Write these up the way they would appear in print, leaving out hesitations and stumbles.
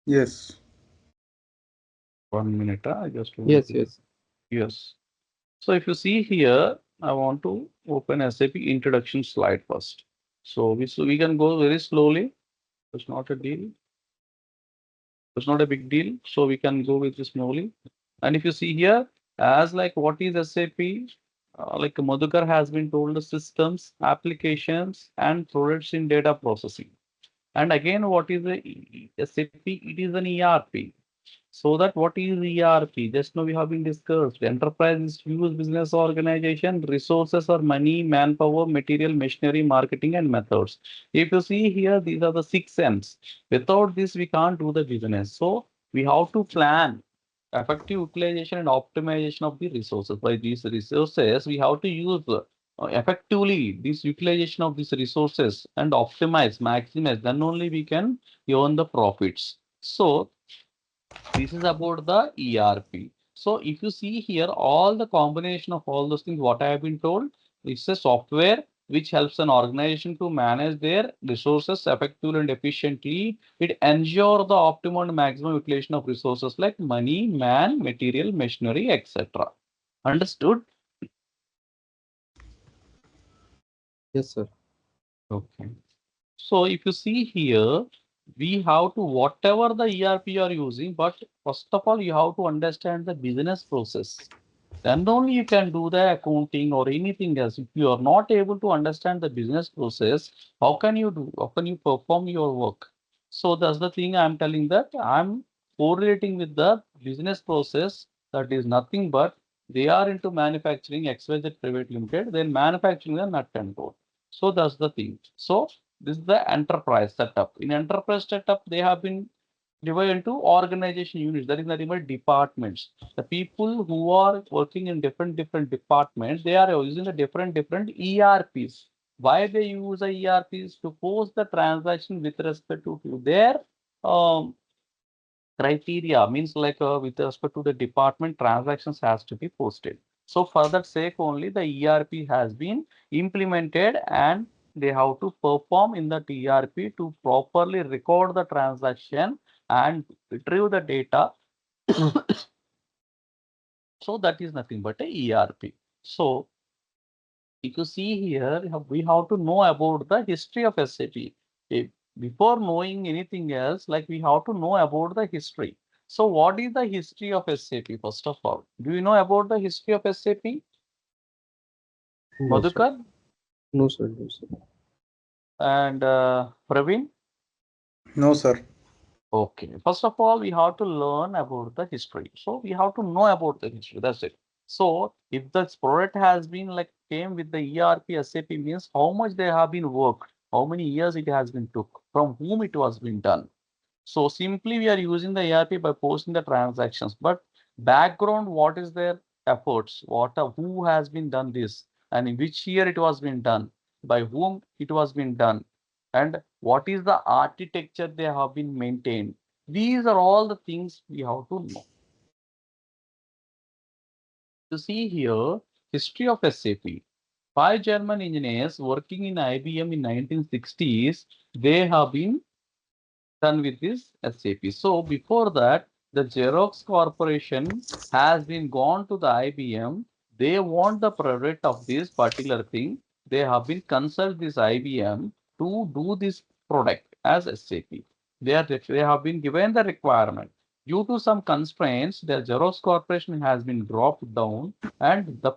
Yes. 1 minute. I just want Yes, to. yes. Yes. So if you see here, I want to open SAP introduction slide first. So we can go very slowly. It's not a deal. It's not a big deal. So we can go with this slowly. And if you see here, as like what is SAP, like Madhukar has been told, the systems, applications, and products in data processing. And again, what is the SAP? It is an ERP. So that what is ERP? Just now we have been discussed. Enterprise is huge business organization. Resources are money, manpower, material, machinery, marketing, and methods. If you see here, these are the 6 M's. Without this, we can't do the business. So we have to plan effective utilization and optimization of the resources. By these resources, we have to use effectively this utilization of these resources and optimize, maximize. Then only we can earn the profits. So this is about the ERP. So if you see here, all the combination of all those things, what I have been told, it's a software which helps an organization to manage their resources effectively and efficiently. It ensures the optimum and maximum utilization of resources like money, man, material, machinery, etc. Understood? Yes, sir. Okay. So if you see here, we have to whatever the ERP you are using, but first of all, you have to understand the business process. Then only you can do the accounting or anything else. If you are not able to understand the business process, how can you do? How can you perform your work? So that's the thing I'm telling that I'm correlating with the business process. That is nothing but they are into manufacturing XYZ Private Limited, then manufacturing the nut and bolt. So that's the thing. So this is the enterprise setup. In enterprise setup, they have been divided into organization units. That is nothing but departments. The people who are working in different departments, they are using the different ERPs. Why they use the ERPs? To post the transaction with respect to their um, criteria, means like with respect to the department, transactions has to be posted. So for that sake only the ERP has been implemented, and they have to perform in that ERP to properly record the transaction and retrieve the data. So that is nothing but a ERP. So if you see here, we have to know about the history of SAP. If, before knowing anything else, like we have to know about the history. So what is the history of SAP, first of all? Do you know about the history of SAP, No, sir. Madhukar No, sir. No, sir. and Praveen? No, sir. Okay, first of all, we have to learn about the history. So we have to know about the history. That's it. So if this product has been like came with the ERP SAP, means how much they have been worked, how many years it has been took, from whom it was been done. So simply we are using the ERP by posting the transactions, but background, what is their efforts, who has been done this, and in which year it was been done, by whom it was been done, and what is the architecture they have been maintained. These are all the things we have to know. To see here, history of SAP. Five German engineers working in IBM in 1960s, they have been done with this SAP. So before that, the Xerox Corporation has been gone to the IBM. They want the product of this particular thing. They have been consult this IBM to do this product as SAP. They have been given the requirement. Due to some constraints, the Xerox Corporation has been dropped down, and the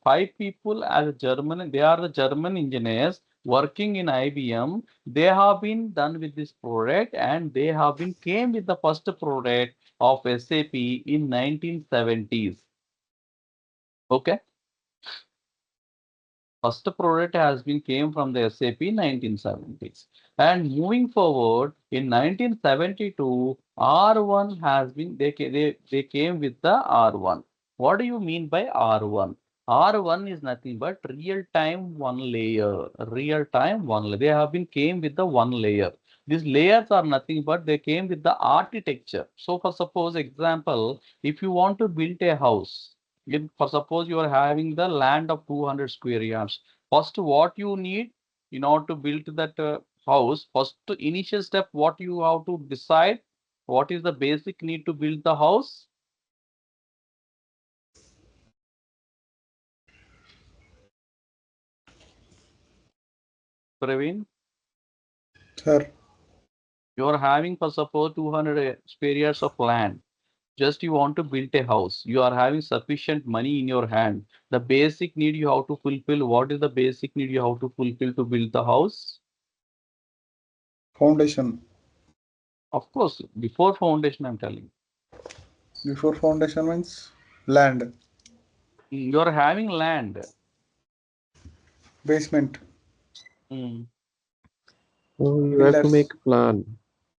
five people as a German, they are the German engineers working in IBM. They have been done with this product, and they have been came with the first product of SAP in 1970s. Okay, first product has been came from the SAP 1970s, and moving forward in 1972 R1 has been they came with the R1. What do you mean by R1? R1 is nothing but real time one layer. Real time one layer. They have been came with the one layer. These layers are nothing but they came with the architecture. So for suppose example, if you want to build a house, for suppose you are having the land of 200 square yards. First, what you need in order to build that house, first initial step, what you have to decide, What is the basic need to build the house? Praveen, Sir, you are having, for suppose, 200 square yards of land. Just you want to build a house. You are having sufficient money in your hand. The basic need you have to fulfill. What is the basic need you have to fulfill to build the house? foundation. Of course, before foundation, I'm telling. Before foundation means land, You are having land. basement, Mm. So you have to pillars, make a plan.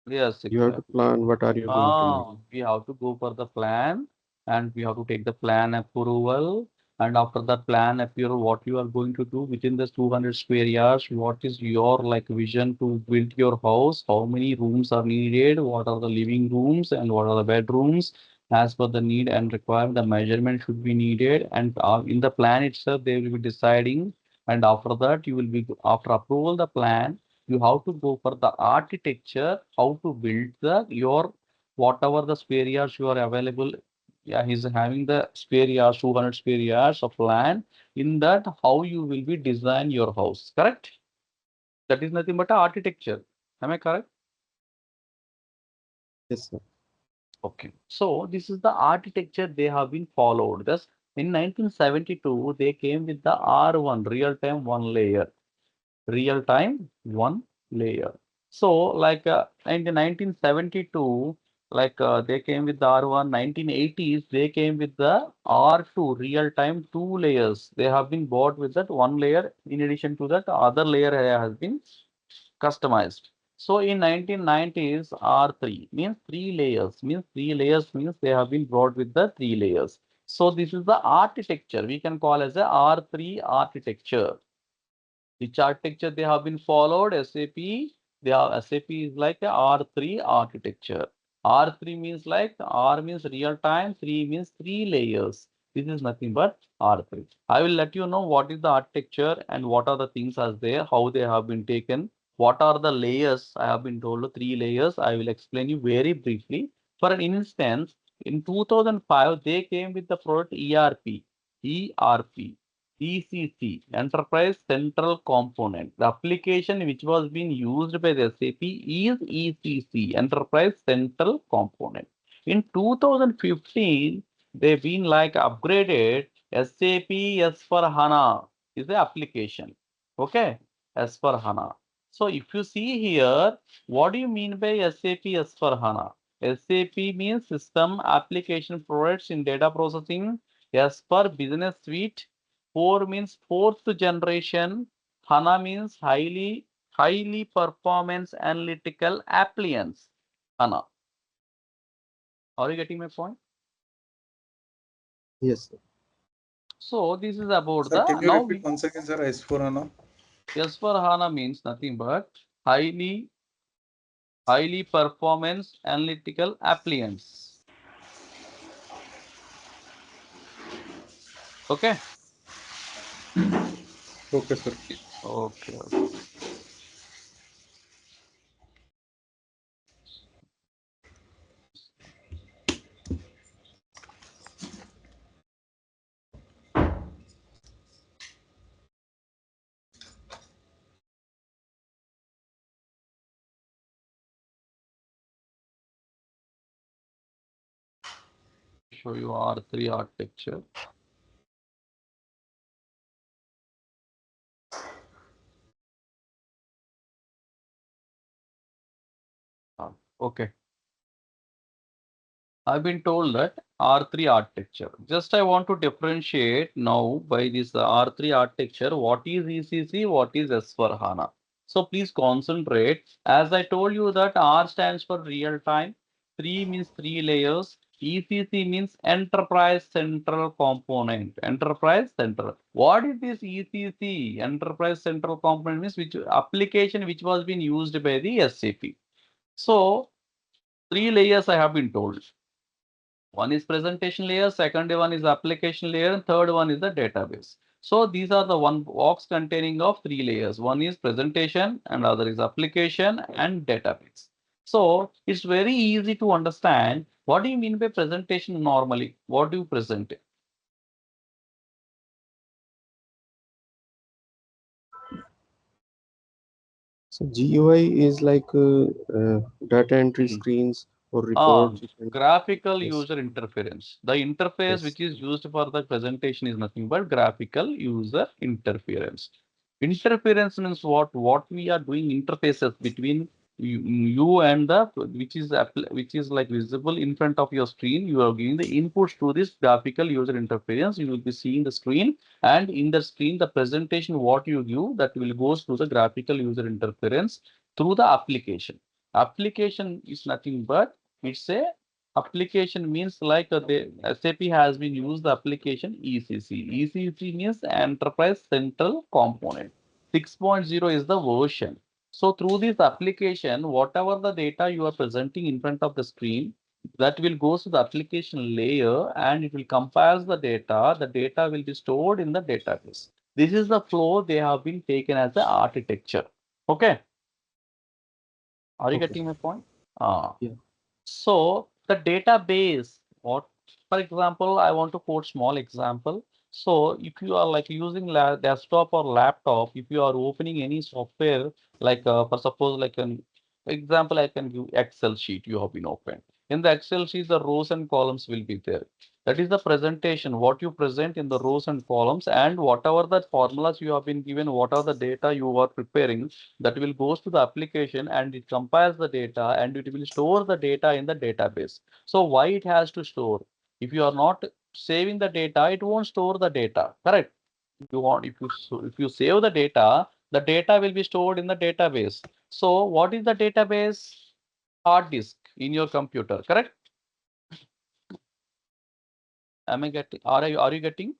Yes, You have to exactly. plan what are you going to make. We have to go for the plan and we have to take the plan approval. And after the plan approval, what you are going to do within this 200 square yards, what is your like vision to build your house? How many rooms are needed? What are the living rooms and what are the bedrooms? As per the need and requirement, the measurement should be needed. And in the plan itself, they will be deciding. And after that, you will be after approval the plan you have to go for the architecture, how to build the your whatever the square yards you are available. Yeah, he's having the square yards, 200 square yards of land. In that, how you will be design your house, correct? That is nothing but architecture. Am I correct? Yes, sir. Okay. So this is the architecture they have been followed. Thus, in 1972, they came with the R1, real-time one layer. Real-time one layer. So like in the 1972, like they came with the R1, 1980s, they came with the R2, real-time two layers. They have been bought with that one layer. In addition to that, other layer has been customized. So in 1990s, R3 means three layers means they have been brought with the three layers. So this is the architecture we can call as a R3 architecture. Which architecture they have been followed? SAP. They have SAP is like a R3 architecture. R3 means like R means real time, 3 means three layers. This is nothing but R3. I will let you know what is the architecture and what are the things as there, how they have been taken, what are the layers. I have been told three layers. I will explain you very briefly. For an instance, in 2005, they came with the product ERP. ERP. ECC, Enterprise Central Component. The application which was being used by the SAP is ECC, Enterprise Central Component. In 2015, they've been like upgraded SAP S/4HANA is the application. Okay, S/4HANA. So if you see here, what do you mean by SAP S/4HANA? SAP means System Application Products in Data Processing. S for Business Suite. 4 means fourth generation. HANA means highly performance analytical appliance. HANA. Are you getting my point? Yes, sir. So this is about sir, the can you now repeat once again, sir? S4 HANA. S/4HANA means nothing but highly performance analytical appliance. Okay. Okay, sir. Okay. Show you R3 architecture. Okay. I've been told that R3 architecture. Just I want to differentiate now by this R3 architecture. What is ECC? What is S/4HANA? So please concentrate. As I told you that R stands for real time. 3 means three layers. ECC means Enterprise Central Component. Enterprise Central. What is this ECC? Enterprise Central Component means which application which was being used by the SAP. So three layers I have been told. One is presentation layer, second one is application layer, and third one is the database. So these are the one box containing of three layers. One is presentation and other is application and database. So it's very easy to understand. What do you mean by presentation normally? What do you present? So GUI is like data entry screens or reports. Graphical Yes. user interference. The interface Yes. which is used for the presentation is nothing but graphical user interference. Interference means what? What we are doing interfaces between you and the which is like visible in front of your screen. You are giving the inputs to this graphical user interference. You will be seeing the screen, and in the screen, the presentation what you give that will goes to the graphical user interference through the application. Application is nothing but it's a application means like the SAP has been used the application ECC. ECC means Enterprise Central Component. 6.0 is the version. So through this application, whatever the data you are presenting in front of the screen, that will go to the application layer and it will compile the data. The data will be stored in the database. This is the flow they have been taken as the architecture. Okay. Are you Okay. getting my point? Ah. Yeah. So the database, what, for example, I want to quote small example. So if you are like using desktop or laptop, if you are opening any software, like for suppose like an example, I can give Excel sheet you have been opened. In the Excel sheet, the rows and columns will be there. That is the presentation, what you present in the rows and columns, and whatever the formulas you have been given, what are the data you are preparing, that will goes to the application and it compiles the data and it will store the data in the database. So why it has to store? If you are not saving the data, it won't store the data. Correct? If you save the data will be stored in the database. So what is the database? Hard disk in your computer. Correct? Am I getting? Are you getting?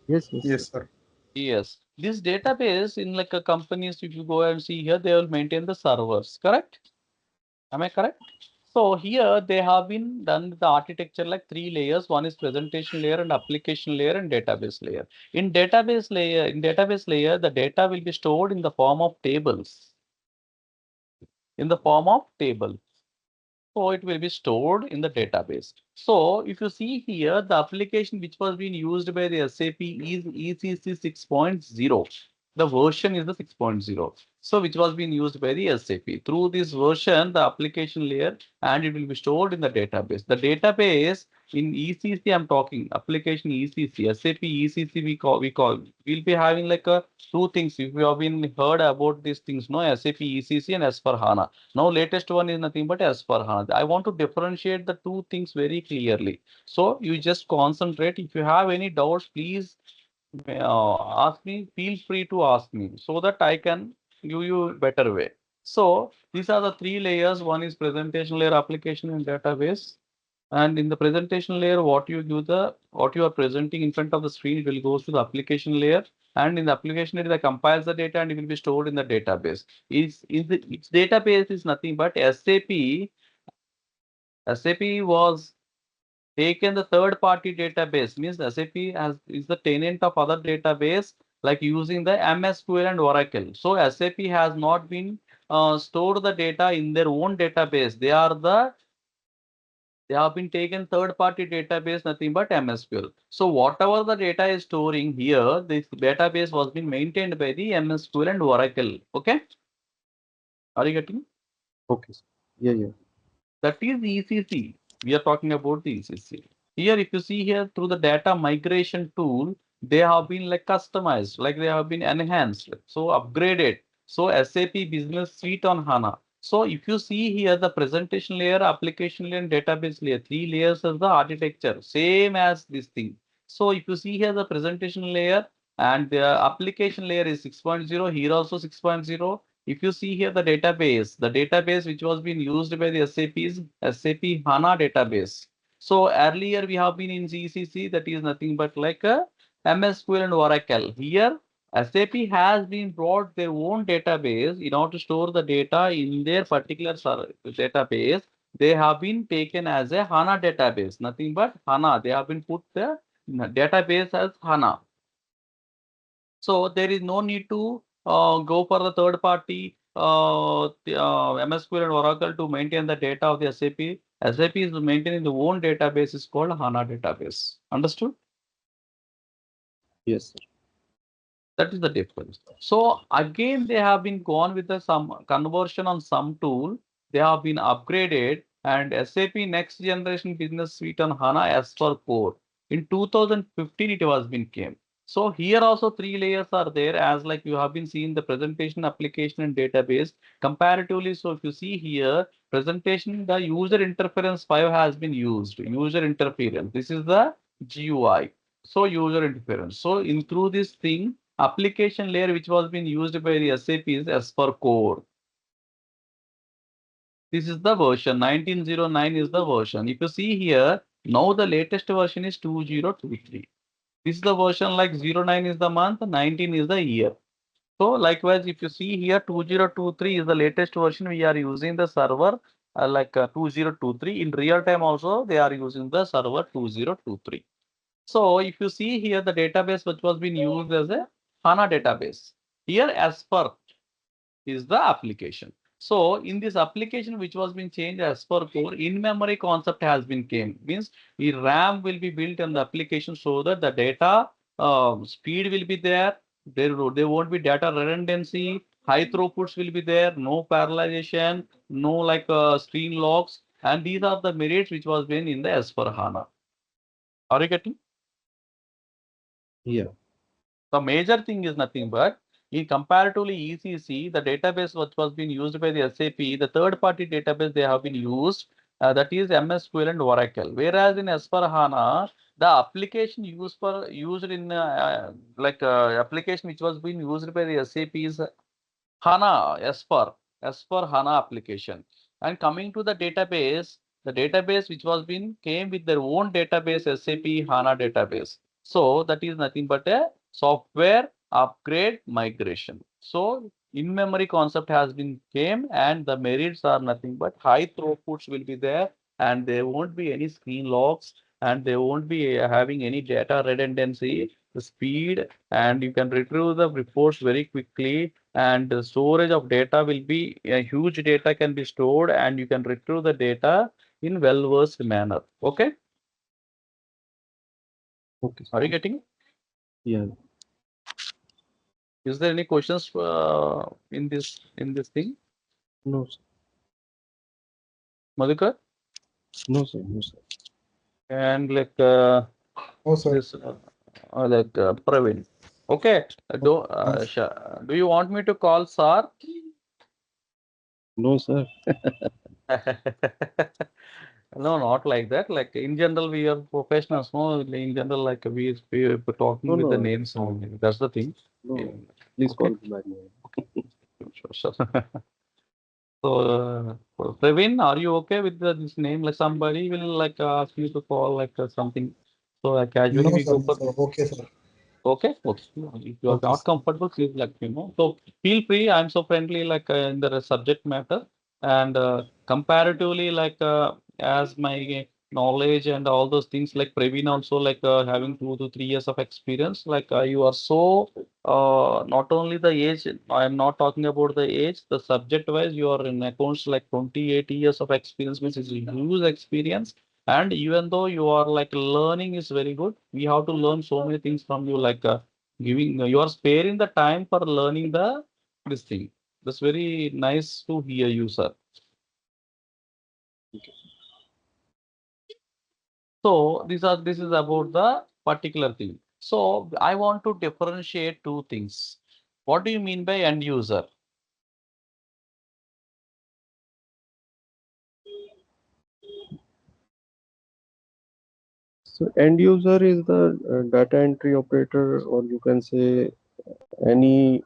Yes. Yes. Yes, sir. Yes. This database in like a companies, if you go and see here, they will maintain the servers. Correct? Am I correct? So here they have been done the architecture like three layers. One is presentation layer and application layer and database layer. In database layer, the data will be stored in the form of tables. In the form of table. So it will be stored in the database. So if you see here, the application which was being used by the SAP is ECC 6.0. The version is the 6.0. So which was being used by the SAP. Through this version, the application layer, and it will be stored in the database. The database in ECC, I'm talking application ECC, SAP ECC, we'll be having like a two things. If you have been heard about these things, no, SAP ECC and S4HANA. Now, latest one is nothing but S4HANA. I want to differentiate the two things very clearly. So you just concentrate. If you have any doubts, please ask me. Feel free to ask me so that I can give you better way. So these are the three layers. One is presentation layer, application, and database. And in the presentation layer, what you are presenting in front of the screen, it will go to the application layer. And in the application layer, it compiles the data and it will be stored in the database. Its database is nothing but SAP. SAP was taken the third party database, means SAP is the tenant of other database like using the MSQL and Oracle. So SAP has not been stored the data in their own database. They have been taken third-party database, nothing but MSQL. So whatever the data is storing here, this database was being maintained by the MSQL and Oracle. Okay, are you getting? Okay. Yeah. Yeah. That is ECC. We are talking about the ECC. Here, if you see here through the data migration tool, they have been like customized, like they have been enhanced, so upgraded. So SAP Business Suite on HANA. So if you see here the presentation layer, application layer, and database layer, three layers of the architecture, same as this thing. So if you see here the presentation layer and the application layer is 6.0, here also 6.0. If you see here the database which was being used by the SAP is SAP HANA database. So earlier we have been in GCC, that is nothing but like a MSQL and Oracle. Here SAP has been brought their own database in order to store the data in their particular database. They have been taken as a HANA database, nothing but HANA. They have been put the database as HANA. So there is no need to go for the third party MSQL and Oracle to maintain the data of the SAP. SAP is maintaining the own database is called HANA database. Understood? Yes, sir. That is the difference. So again, they have been gone with some conversion on some tool. They have been upgraded and SAP Next Generation Business Suite on HANA as per core. In 2015, it was been came. So here also 3 layers are there as like you have been seeing the presentation, application and database comparatively. So if you see here presentation, the user interference 5 has been used. User interference. This is the GUI. So user interference. So in through this thing, application layer which was being used by the SAP is as per core. This is the version 1909 is the version. If you see here, now the latest version is 2023. This is the version like 09 is the month, 19 is the year. So likewise, if you see here 2023 is the latest version we are using the server 2023. In real time also they are using the server 2023. So if you see here the database which was being used as a HANA database. Here as per is the application. So in this application which was being changed as per core, in-memory concept has been came. Means the RAM will be built on the application so that the data speed will be there. There won't be data redundancy. High throughputs will be there. No parallelization. No like screen locks. And these are the merits which was been in the as per HANA. Are you getting? Yeah. The major thing is nothing but in comparatively ECC, the database which was being used by the SAP, the third-party database they have been used, that is MSQL and Oracle. Whereas in S/4HANA, the application used in application which was being used by the SAP is HANA S/4 HANA application. And coming to the database which was been came with their own database SAP HANA database. So that is nothing but a software upgrade migration. So in-memory concept has been came and the merits are nothing but high throughputs will be there and there won't be any screen locks and they won't be having any data redundancy, the speed, and you can retrieve the reports very quickly and the storage of data will be a huge data can be stored and you can retrieve the data in well-versed manner. Okay. Okay. Are you getting? Yeah. Is there any questions in this thing? No, sir. Madhukar? No, sir. No, sir. And like Oh, sir. this Praveen. Okay. Do you want me to call Sir? No, sir. No, not like that. Like in general, we are professionals. No, in general, like we talking No, with the no. names only. That's the thing. No. Yeah. Please Okay. call me by name. Sure. So, Praveen, are you okay with this name? Like somebody will like ask you to call like something. So casually No, we sir. go No, for. sir. Okay, sir. Okay. Okay. If you are Okay, not sir. comfortable, please let me know. So feel free. I'm so friendly like in the subject matter and comparatively like as my knowledge and all those things like Praveen also like having 2 to 3 years of experience. Like you are so not only the age. I am not talking about the age. The subject wise, you are in accounts like 28 years of experience, which is a huge experience. And even though you are like learning is very good, we have to learn so many things from you, like giving you are sparing the time for learning this thing. That's very nice to hear you, sir. So this is about the particular thing. So I want to differentiate two things. What do you mean by end user? So end user is the data entry operator, or you can say any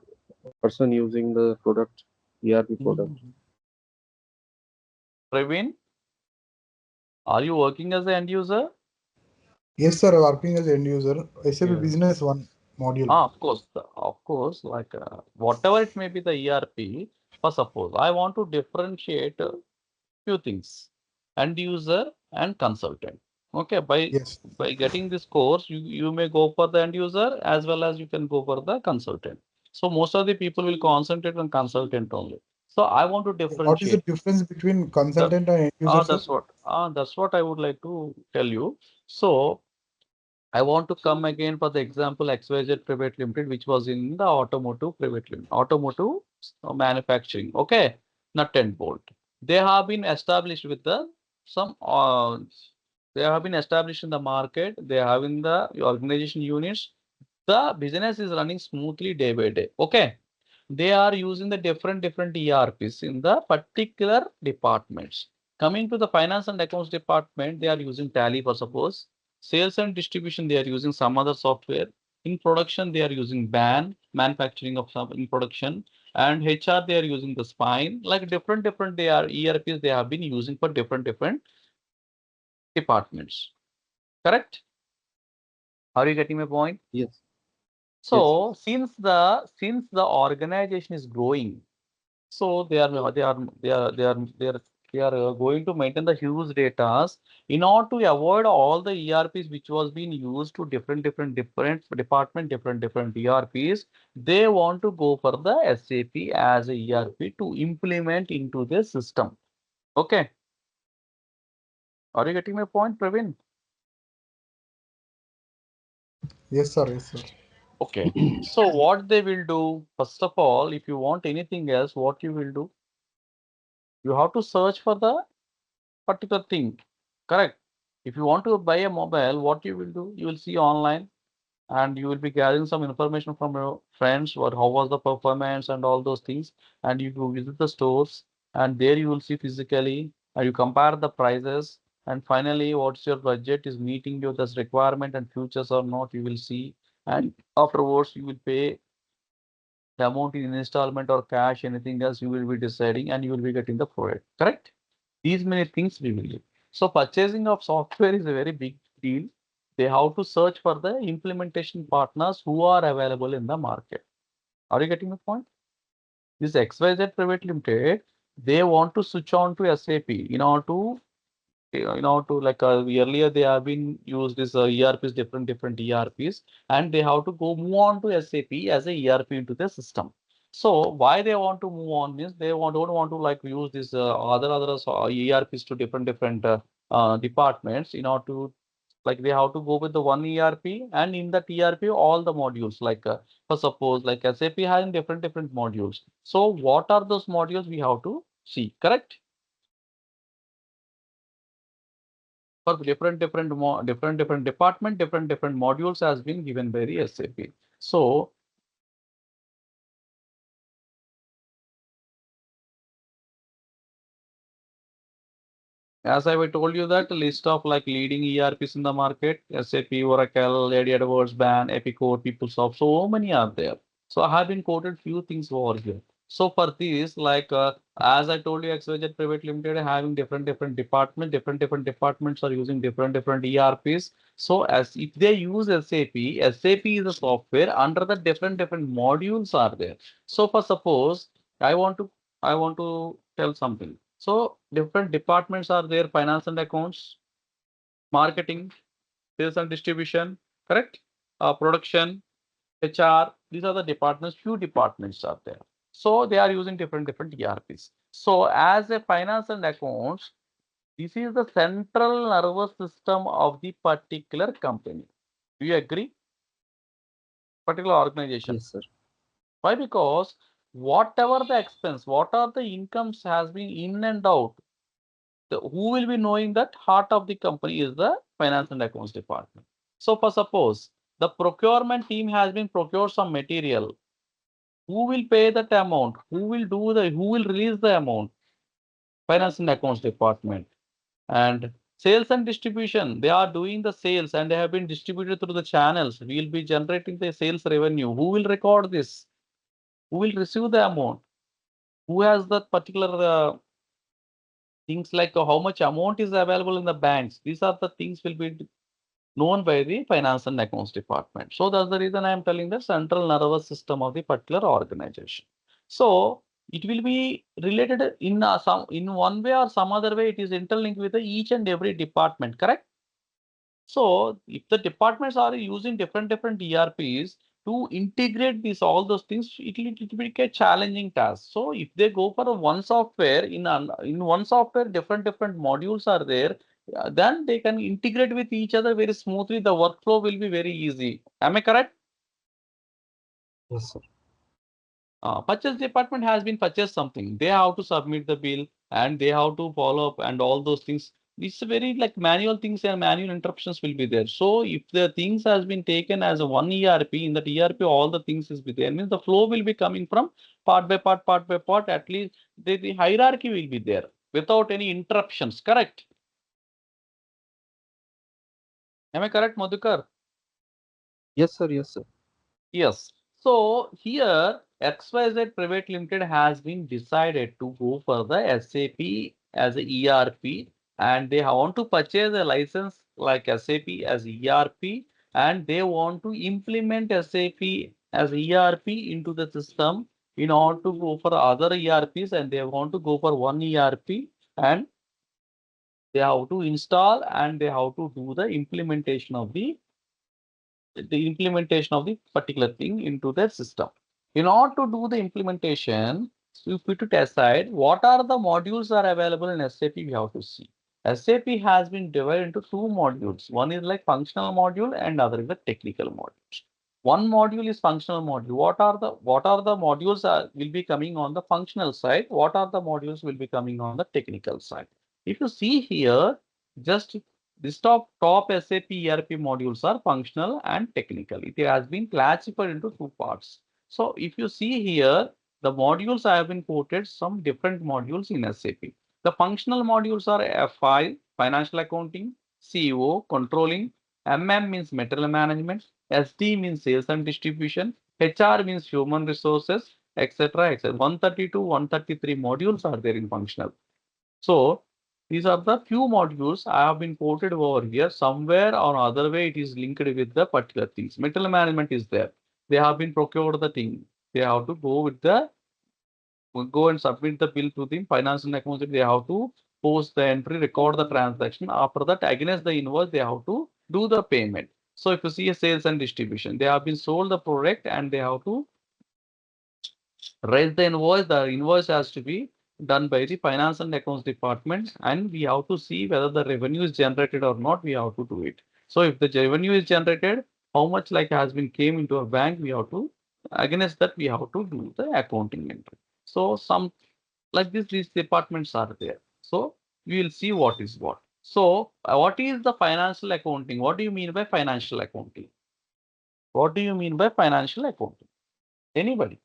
person using the product, ERP product. Praveen, are you working as an end user? Yes, sir. Working as end user. SAP Yeah. Business One module. Of course, like whatever it may be the ERP, for suppose I want to differentiate few things, end user and consultant. Okay, Yes. by getting this course, you may go for the end user as well as you can go for the consultant. So most of the people will concentrate on consultant only. So I want to What is the differentiate. difference between consultant and end user, sir? That's what I would like to tell you. So I want to come again for the example XYZ Private Limited, which was in the automotive private limited, automotive manufacturing. Okay, nut and bolt. They have been established with the some. They have been established in the market. They have in the organization units. The business is running smoothly day by day. Okay, they are using the different ERPs in the particular departments. Coming to the finance and accounts department, they are using Tally for suppose. Sales and distribution, they are using some other software. In production, they are using BAN, manufacturing of some in production. And HR, they are using the spine. Like different they are ERPs they have been using for different departments. Correct? Are you getting my point? Yes. So since the organization is growing, so they are going to maintain the huge data in order to avoid all the ERPs which was being used to different department, different ERPs. They want to go for the SAP as a ERP to implement into the system. Okay. Are you getting my point, Praveen? Yes, sir. Yes, sir. Okay. So what they will do, first of all, if you want anything else, what you will do? You have to search for the particular thing. Correct. If you want to buy a mobile, what you will do? You will see online and you will be gathering some information from your friends, what how was the performance and all those things. And you will visit the stores and there you will see physically and you compare the prices. And finally, what's your budget is meeting your this requirement and futures or not, you will see. And afterwards, you will pay the amount in installment or cash, anything else you will be deciding and you will be getting the product. Correct? These many things we will do. So purchasing of software is a very big deal. They have to search for the implementation partners who are available in the market. Are you getting the point? This XYZ Private Limited, they want to switch on to SAP in order to like earlier they have been used this ERPs, different ERPs, and they have to go move on to SAP as a ERP into the system. So why they want to move on means they don't want to like use this other ERPs to different departments in order to like they have to go with the one ERP and in that ERP all the modules like for suppose like SAP having different modules. So what are those modules we have to see, correct? For different department, different modules has been given by the SAP. So as I told you that list of like leading ERPs in the market, SAP, Oracle, Lady Edwards, BAN, Epicor, PeopleSoft, so many are there. So I have been quoted few things over here. So for this, like as I told you, XYZ Private Limited having different departments, different departments are using different ERPs. So as if they use SAP, SAP is a software under the different modules are there. So for suppose I want to tell something. So different departments are there, finance and accounts, marketing, sales and distribution, correct? Production, HR, these are the departments, few departments are there. So they are using different ERPs. So as a finance and accounts, this is the central nervous system of the particular company. Do you agree? Particular organization. Yes, sir. Why? Because whatever the expense, what are the incomes has been in and out, who will be knowing that heart of the company is the finance and accounts department. So for suppose the procurement team has been procured some material, who will pay that amount? Who will release the amount? Finance and accounts department. And sales and distribution, they are doing the sales and they have been distributed through the channels. We will be generating the sales revenue. Who will record this? Who will receive the amount? Who has that particular things like how much amount is available in the banks? These are the things will be known by the finance and accounts department. So that's the reason I am telling the central nervous system of the particular organization. So it will be related in some in one way or some other way. It is interlinked with each and every department. Correct. So if the departments are using different ERPs to integrate these all those things, it will be a challenging task. So if they go for one software, in one software different modules are there, then they can integrate with each other very smoothly. The workflow will be very easy. Am I correct? Yes, sir. Purchase department has been purchased something. They have to submit the bill and they have to follow up and all those things. It's very like manual things and manual interruptions will be there. So if the things has been taken as a one ERP, in that ERP all the things is be there, means the flow will be coming from part by part, part by part. At least the hierarchy will be there without any interruptions. Correct? Am I correct, Madhukar? Yes, sir. Yes, sir. Yes. So here XYZ Private Limited has been decided to go for the SAP as a ERP, and they want to purchase a license like SAP as ERP, and they want to implement SAP as ERP into the system in order to go for other ERPs, and they want to go for one ERP, and they have to install and they have to do the implementation of the particular thing into their system. In order to do the implementation, so if we to decide what are the modules are available in SAP, we have to see. SAP has been divided into two modules. One is like functional module and other is the technical modules. One module is functional module. What are the modules will be coming on the functional side? What are the modules will be coming on the technical side? If you see here, just this top SAP ERP modules are functional and technical. It has been classified into two parts. So if you see here, the modules I have been quoted some different modules in SAP. The functional modules are FI, financial accounting, CO, controlling, MM means material management, SD means sales and distribution, HR means human resources, etc. etc. 132, 133 modules are there in functional. So these are the few modules I have been quoted over here. Somewhere or other way, it is linked with the particular things. Material management is there. They have been procured the thing. They have to go and submit the bill to the finance and accounts. They have to post the entry, record the transaction. After that, against the invoice, they have to do the payment. So if you see a sales and distribution, they have been sold the product and they have to raise the invoice has to be done by the finance and accounts department, and we have to see whether the revenue is generated or not. We have to do it. So if the revenue is generated, how much like has been came into a bank, we have to, against that we have to do the accounting entry. So some like this, these departments are there. So we will see what is what. So what is the financial accounting? What do you mean by financial accounting? What do you mean by financial accounting? Anybody?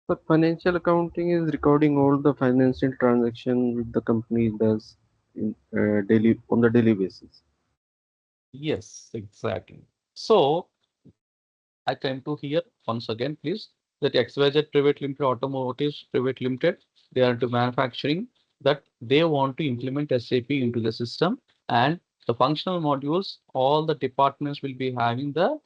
The financial accounting is recording all the financial transaction which the company does in daily on the daily basis. Yes, exactly. So I come to here once again, please. That XYZ Private Limited, Automotive Private Limited, they are into manufacturing, that they want to implement SAP into the system, and the functional modules, all the departments will be having the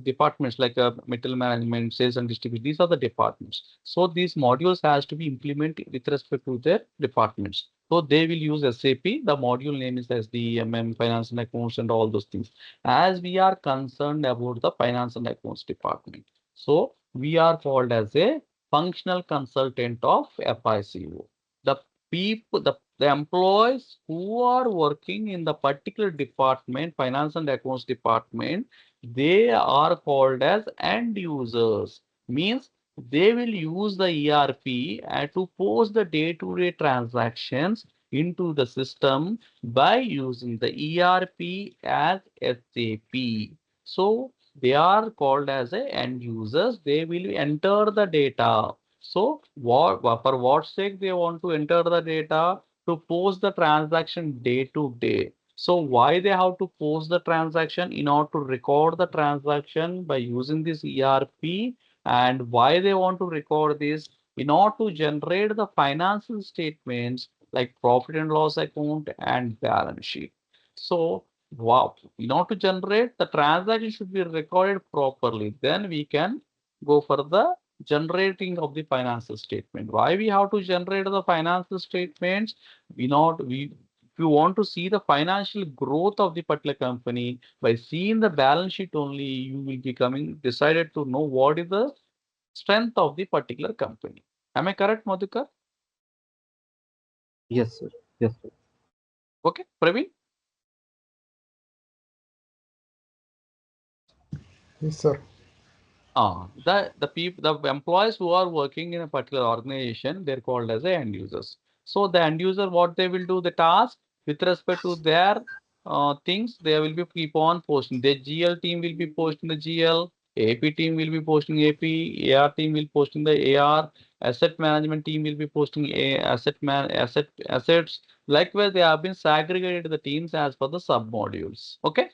departments like material management, sales and distribution. These are the departments. So these modules has to be implemented with respect to their departments. So they will use SAP. The module name is SD, finance and accounts and all those things, as we are concerned about the finance and accounts department. So we are called as a functional consultant of FICO. The people, the employees who are working in the particular department, finance and accounts department, they are called as end users. Means they will use the ERP to post the day-to-day transactions into the system by using the ERP as SAP. So they are called as a end users. They will enter the data. So for what sake they want to enter the data? To post the transaction day to day. So why they have to post the transaction? In order to record the transaction by using this ERP. And why they want to record this? In order to generate the financial statements like profit and loss account and balance sheet. So wow, in order to generate, the transaction should be recorded properly. Then we can go for the generating of the financial statement. Why we have to generate the financial statements? We you want to see the financial growth of the particular company, by seeing the balance sheet only, you will be decided to know what is the strength of the particular company. Am I correct, Madhukar? Yes, sir. Yes, sir. Okay, Praveen? Yes, sir. The employees who are working in a particular organization, they're called as the end users. So the end user, what they will do, the task with respect to their things, they will be keep on posting. The GL team will be posting the GL, AP team will be posting AP, AR team will posting the AR, asset management team will be posting assets. Likewise, they have been segregated the teams as per the sub modules. Okay.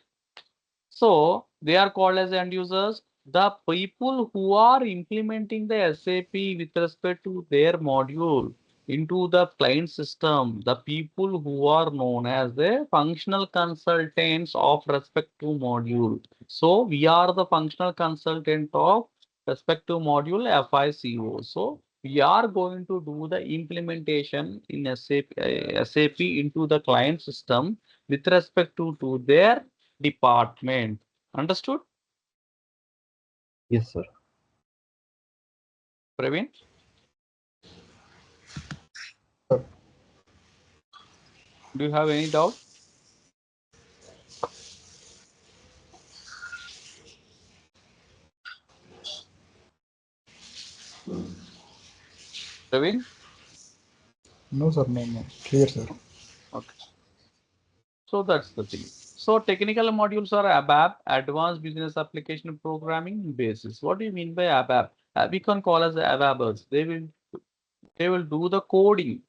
So they are called as end users. The people who are implementing the SAP with respect to their module into the client system, the people who are known as the functional consultants of respective module. So we are the functional consultant of respective module FICO. So we are going to do the implementation in SAP into the client system with respect to their department. Understood, Yes, sir. Praveen? Sir. Do you have any doubt? Praveen? No, sir. No, no. Clear, sir. Okay. So that's the thing. So technical modules are ABAP, Advanced Business Application Programming Basis. What do you mean by ABAP? We can call as ABAPers. They will do the coding.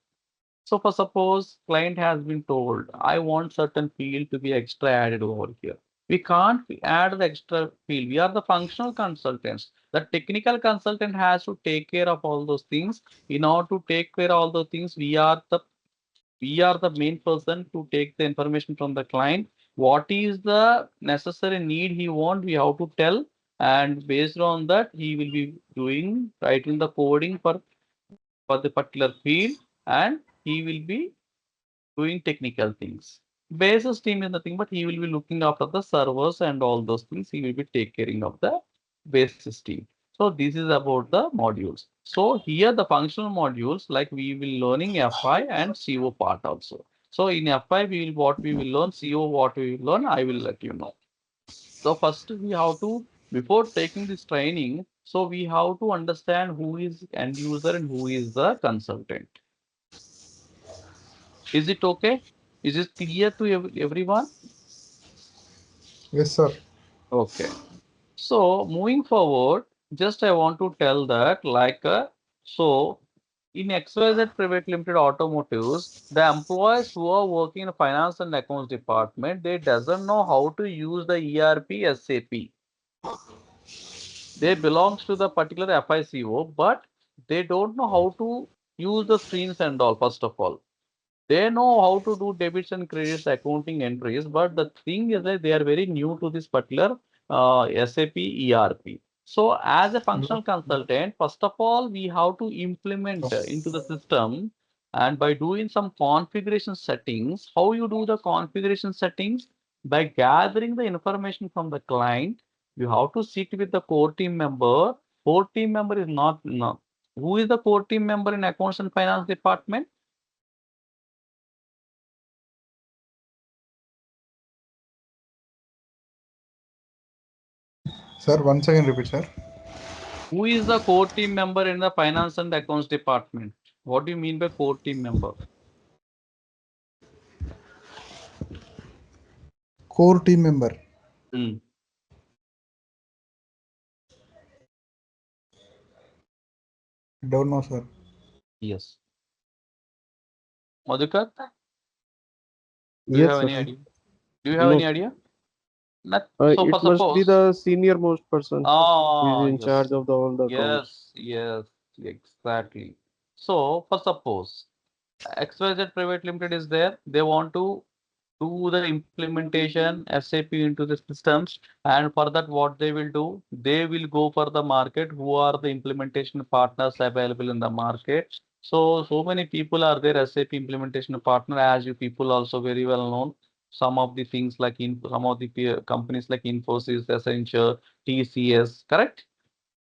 So for suppose client has been told, I want certain field to be extra added over here. We can't add the extra field. We are the functional consultants. The technical consultant has to take care of all those things. In order to take care of all those things, we are the main person to take the information from the client. What is the necessary need he want, we have to tell, and based on that, he will be writing the coding for the particular field, and he will be doing technical things. Basis team is nothing but he will be looking after the servers and all those things. He will be taking care of the basis team. So this is about the modules. So here the functional modules, like we will learning FI and CO part also. So in FI we will learn, CO what we will learn, I will let you know. So first we have to, before taking this training, so we have to understand who is end user and who is the consultant. Is it okay? Is it clear to everyone? Yes, sir. Okay. So moving forward, just I want to tell that so in XYZ Private Limited Automotives, the employees who are working in finance and accounts department, they doesn't know how to use the ERP SAP. They belongs to the particular FICO, but they don't know how to use the screens and all, first of all. They know how to do debits and credits accounting entries, but the thing is that they are very new to this particular SAP ERP. So as a functional consultant, first of all, we have to implement into the system, and by doing some configuration settings. How you do the configuration settings? By gathering the information from the client, you have to sit with the core team member. Core team member is not, no. Who is the core team member in accounts and finance department? Sir, once again repeat, sir. Who is the core team member in the finance and accounts department? What do you mean by core team member? Core team member. Hmm. Don't know, sir. Yes. Madhukar, do you Yes, have sir. any idea? Do you have No, any sir. idea? Not, so for It must be suppose, the senior most person who is in yes, charge of all the accounts. yes, exactly. So for suppose XYZ Private Limited is there, they want to do the implementation SAP into the systems, and for that what they will do, they will go for the market, who are the implementation partners available in the market. So many people are there SAP implementation partner, as you people also very well known. Some of the things like in some of the companies like Infosys, Accenture, TCS, correct?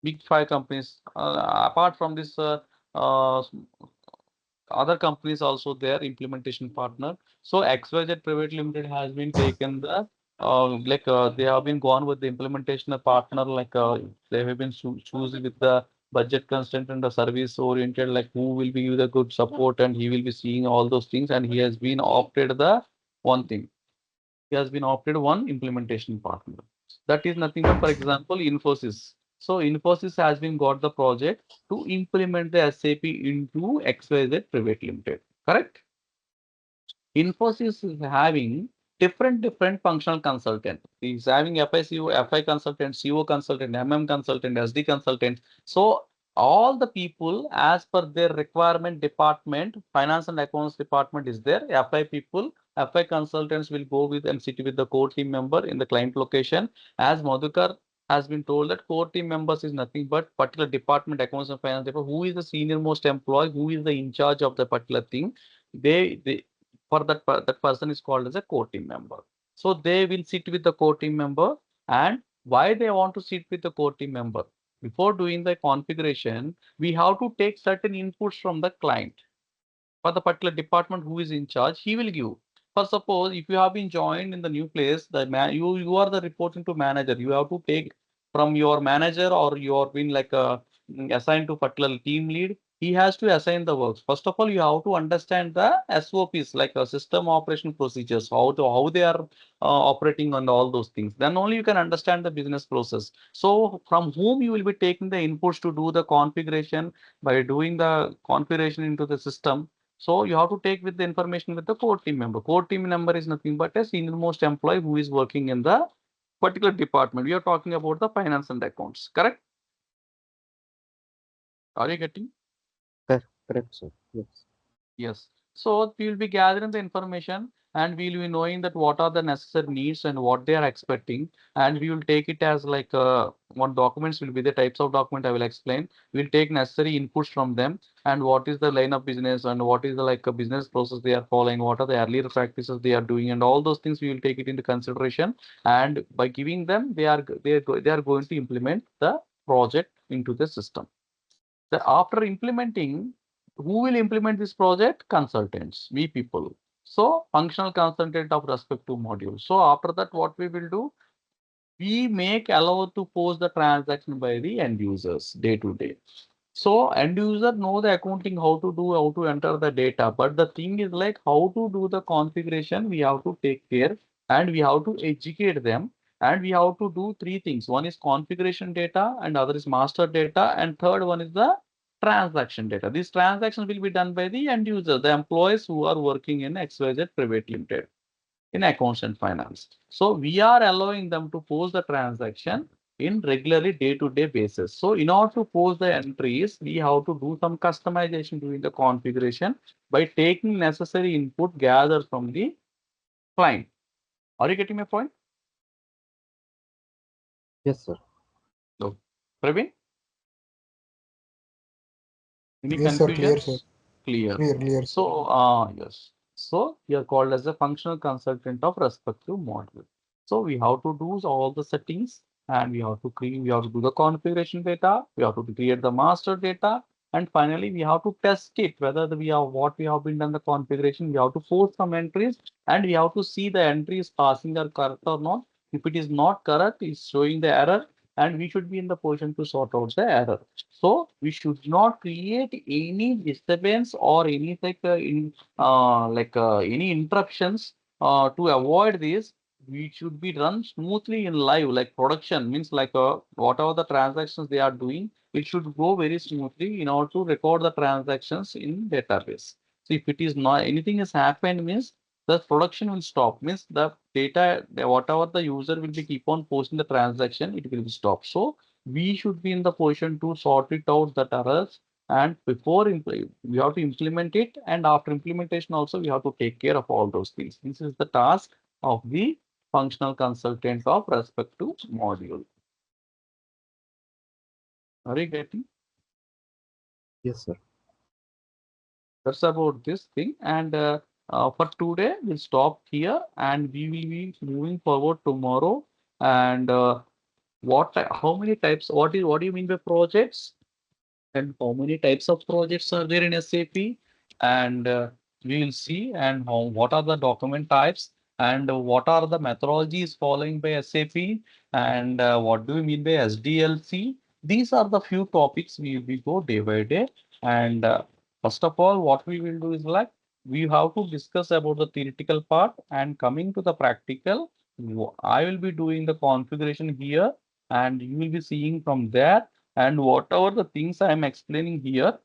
Big five companies. Apart from this, uh, other companies also their implementation partner. So XYZ Private Limited has been taken the they have been gone with the implementation partner they have been choosing with the budget constraint and the service oriented like who will be the good support and he will be seeing all those things and he has been opted the one thing. He has been opted one implementation partner. That is nothing but, for example, Infosys. So Infosys has been got the project to implement the SAP into XYZ Private Limited. Correct? Infosys is having different functional consultant. He's having FICO, FI consultant, CO consultant, consultant, SD consultant. So all the people as per their requirement department, finance and accounts department is there. FI people, FI consultants will go with and sit with the core team member in the client location. As Madhukar has been told that core team members is nothing but particular department, accounts and finance department, who is the senior most employee, who is the in charge of the particular thing. They for that person is called as a core team member. So they will sit with the core team member. And why they want to sit with the core team member? Before doing the configuration, we have to take certain inputs from the client. For the particular department who is in charge, he will give. For suppose if you have been joined in the new place, you are the reporting to manager. You have to take from your manager or you are been like a assigned to particular team lead. He has to assign the works. First of all, you have to understand the SOPs like a system operation procedures, how they are operating on all those things. Then only you can understand the business process. So from whom you will be taking the inputs to do the configuration by doing the configuration into the system. So you have to take with the information with the core team member. Core team member is nothing but a senior most employee who is working in the particular department. We are talking about the finance and accounts, correct? Are you getting? Correct, sir. Yes. Yes. So we will be gathering the information and we will be knowing that what are the necessary needs and what they are expecting. And we will take it as like what documents will be the types of document I will explain. We'll take necessary inputs from them and what is the line of business and what is the like a business process they are following, what are the earlier practices they are doing, and all those things we will take it into consideration. And by giving them, they are going to implement the project into the system. After implementing, who will implement this project? Consultants, we people. So functional consultant of respective module. So after that, what we will do? We make allow to post the transaction by the end users day to day. So end user know the accounting, how to do, how to enter the data. But the thing is like how to do the configuration, we have to take care and we have to educate them. And we have to do three things. One is configuration data and other is master data. And third one is the transaction data. These transactions will be done by the end user, the employees who are working in XYZ Private Limited in accounts and finance. So we are allowing them to post the transaction in regularly day-to-day basis. So in order to post the entries, we have to do some customization during the configuration by taking necessary input gathered from the client. Are you getting my point? Yes, sir. No. Praveen? Any Yes, sir. Clear, sir. confusions? Clear. Clear, sir. So, yes. So, we are called as a functional consultant of respective module. So, we have to do all the settings and we have to create, we have to do the configuration data, we have to create the master data, and finally, we have to test it whether we have what we have been done the configuration. We have to force some entries and we have to see the entries passing are correct or not. If it is not correct, it's showing the error, and we should be in the position to sort out the error. So we should not create any disturbance or any any interruptions to avoid this. We should be run smoothly in live, like production means like whatever the transactions they are doing, it should go very smoothly in order to record the transactions in database. So if it is not anything has happened means the production will stop, means the data whatever the user will be keep on posting the transaction, it will stop. So we should be in the position to sort it out that errors, and before we have to implement it, and after implementation also we have to take care of all those things. This is the task of the functional consultant of respective module. Are you getting? Yes, sir. That's about this thing. And for today, we'll stop here and we will be moving forward tomorrow. And how many types, what do you mean by projects? And how many types of projects are there in SAP, and we will see and what are the document types, and what are the methodologies following by SAP, and what do we mean by SDLC. These are the few topics we will go day by day. And first of all, what we will do is like we have to discuss about the theoretical part, and coming to the practical, I will be doing the configuration here and you will be seeing from there. And whatever the things I am explaining here,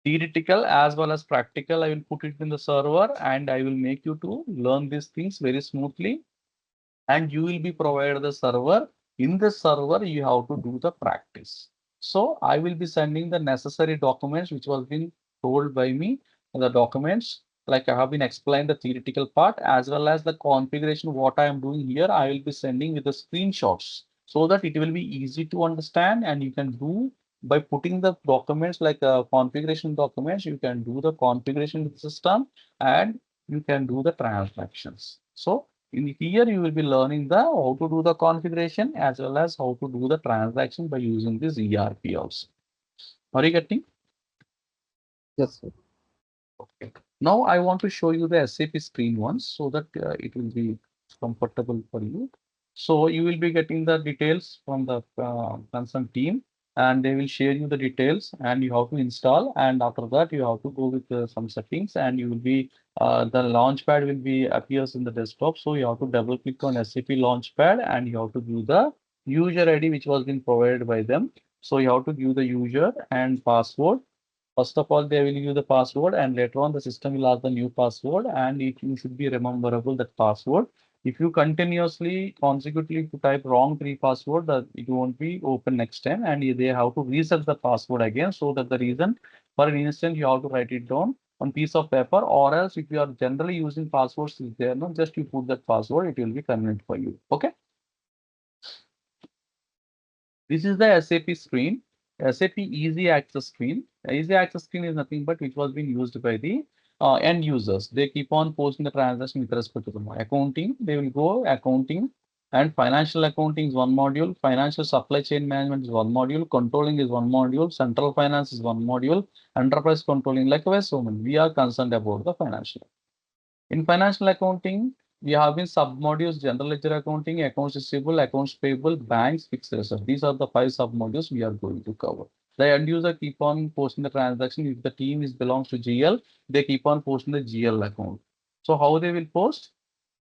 theoretical as well as practical, I will put it in the server and I will make you to learn these things very smoothly. And you will be provided the server. In the server, you have to do the practice. So I will be sending the necessary documents which was being told by me. The documents, like I have been explained the theoretical part as well as the configuration, what I am doing here, I will be sending with the screenshots so that it will be easy to understand and you can do by putting the documents like configuration documents, you can do the configuration system and you can do the transactions. So in here, you will be learning the how to do the configuration as well as how to do the transaction by using this ERP also. Are you getting? Yes, sir. Okay. Now I want to show you the SAP screen once so that it will be comfortable for you. So you will be getting the details from the concerned team and they will share you the details and you have to install, and after that you have to go with some settings and you will be the launchpad will be appears in the desktop. So you have to double click on SAP launchpad and you have to give the user ID which was been provided by them. So you have to give the user and password. First of all, they will use the password and later on the system will ask the new password and you should be rememberable that password. If you continuously consecutively type wrong three password, that it won't be open next time and they have to reset the password again. So that the reason for an instant you have to write it down on piece of paper, or else if you are generally using passwords is there, no, just you put that password, it will be convenient for you. Okay. This is the SAP screen, SAP Easy Access screen. Easy Access screen is nothing but which was being used by the end users. They keep on posting the transaction with respect to the accounting. They will go accounting and financial accounting is one module. Financial supply chain management is one module. Controlling is one module. Central finance is one module. Enterprise controlling, likewise, so many. We are concerned about the financial. In financial accounting, we have been sub-modules: general ledger accounting, accounts receivable, accounts payable, banks, fixed assets. These are the 5 sub-modules we are going to cover. The end user keep on posting the transaction. If the team is belongs to GL, they keep on posting the GL account. So how they will post?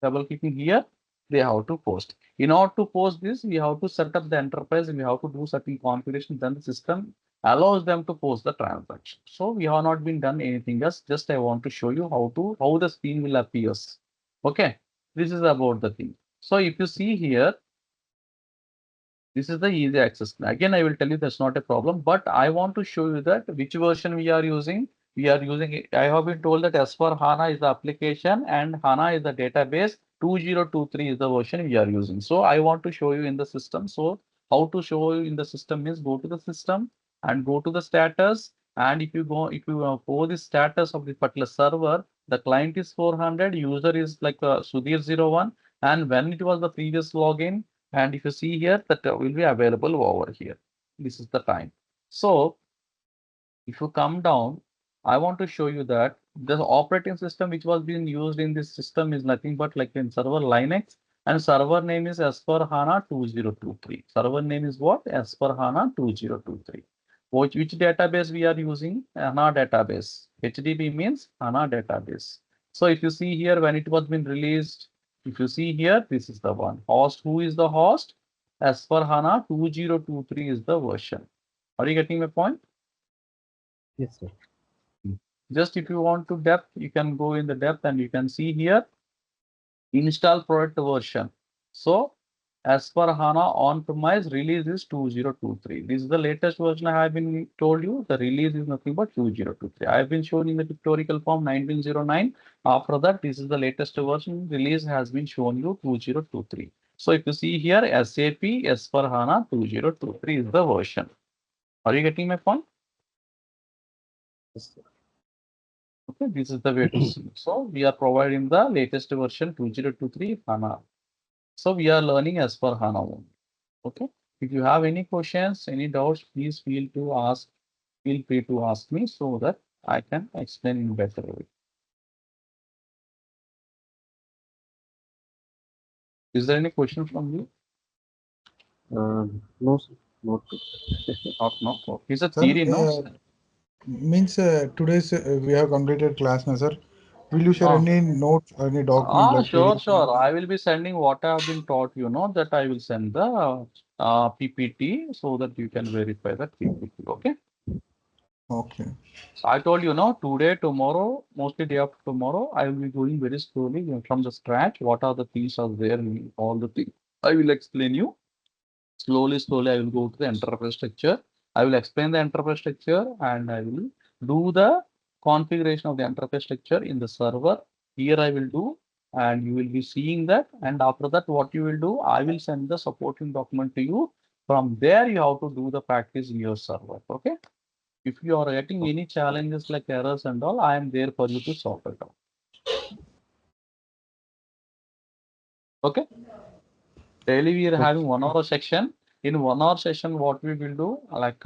Double clicking here, they have to post. In order to post this, we have to set up the enterprise and we have to do certain configuration. Then the system allows them to post the transaction. So we have not been done anything else. Just I want to show you how the screen will appear. Okay, this is about the thing. So if you see here, this is the easy access. Again, I will tell you that's not a problem, but I want to show you that which version we are using. We are using it. I have been told that S4 HANA is the application and HANA is the database. 2023 is the version we are using. So I want to show you in the system. So how to show you in the system is go to the system and go to the status. And if you go the status of the particular server, the client is 400, user is like Sudhir01. And when it was the previous login, and if you see here, that will be available over here. This is the time. So if you come down, I want to show you that the operating system which was being used in this system is nothing but like in server Linux, and server name is S4 HANA 2023. Server name is what? S4 HANA 2023. Which database we are using? HANA database. HDB means HANA database. So if you see here, when it was been released, if you see here, this is the one. Host, who is the host? S4 HANA 2023 is the version. Are you getting my point? Yes, sir. Just if you want to depth, you can go in the depth and you can see here install product version. So as per HANA on-premise release is 2023. This is the latest version I have been told you. The release is nothing but 2023. I have been shown in the tutorial form 1909. After that, this is the latest version. Release has been shown you 2023. So if you see here SAP as per HANA 2023 is the version. Are you getting my point? Yes, sir. Okay, this is the way to see. So we are providing the latest version 2023 HANA. So we are learning as per HANA only. Okay. If you have any questions, any doubts, please feel free to ask me so that I can explain in better way. Is there any question from you? No, sir, not. No. It's a Sir, theory, no? means today's we have completed class now, sir. Will you share Ah. any notes, any document like Sure. PDF? I will be sending what I have been taught, that I will send the PPT so that you can verify that PPT. Okay. Okay. So I told you, today, tomorrow, mostly day after tomorrow, I will be going very slowly from the scratch. What are the things are there in all the things? I will explain you. Slowly, I will go to the enterprise structure. I will explain the enterprise structure and I will do the configuration of the enterprise structure in the server. Here I will do, and you will be seeing that. And after that, what you will do, I will send the supporting document to you. From there, you have to do the practice in your server. Okay. If you are getting any challenges like errors and all, I am there for you to solve it out. Okay. Daily we are having 1 hour section. In 1 hour session, what we will do, like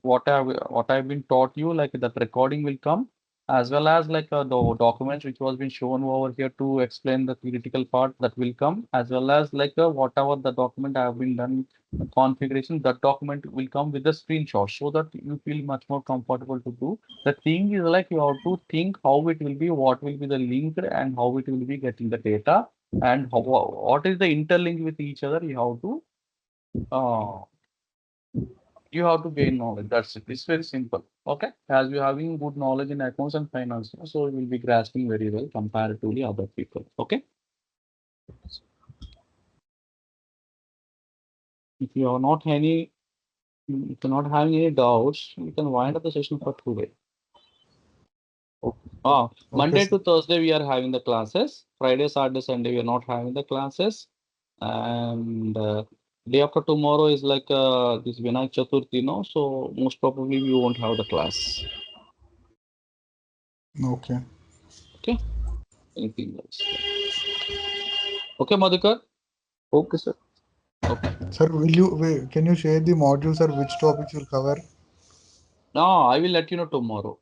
what I've been taught you, like that recording will come, as well as like the documents which was been shown over here to explain the critical part that will come, as well as like whatever the document I have been done configuration, that document will come with the screenshot so that you feel much more comfortable to do. The thing is like you have to think how it will be, what will be the link, and how it will be getting the data, and what is the interlink with each other. Uh, you have to gain knowledge. That's it. It's very simple. Okay. As you're having good knowledge in accounts and finance, so you will be grasping very well comparatively other people. Okay. If you are not any, if you're not having any doubts, you can wind up the session for today. Okay, Monday sir. to Thursday we are having the classes. Friday, Saturday, Sunday we are not having the classes. And day after tomorrow is like this Vinayak Chaturthi, so most probably we won't have the class. Okay. Okay. Anything else? Okay, Madhukar. Okay, sir. Okay. Sir, can you share the modules or which topics you'll cover? Now I will let you know tomorrow.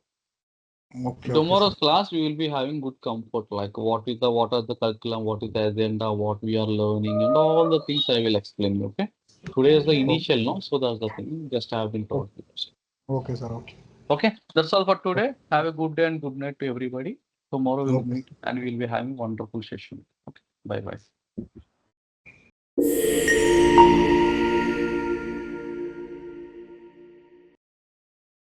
Okay, Tomorrow's sir. class we will be having good comfort, like what are the curriculum, what is the agenda, what we are learning, and all the things I will explain you. Okay. Today is the initial, so that's the thing. Just have been taught. Okay, sir. Okay. Okay, that's all for today. Have a good day and good night to everybody. Tomorrow we'll Okay. meet and we'll be having wonderful session. Okay, bye bye.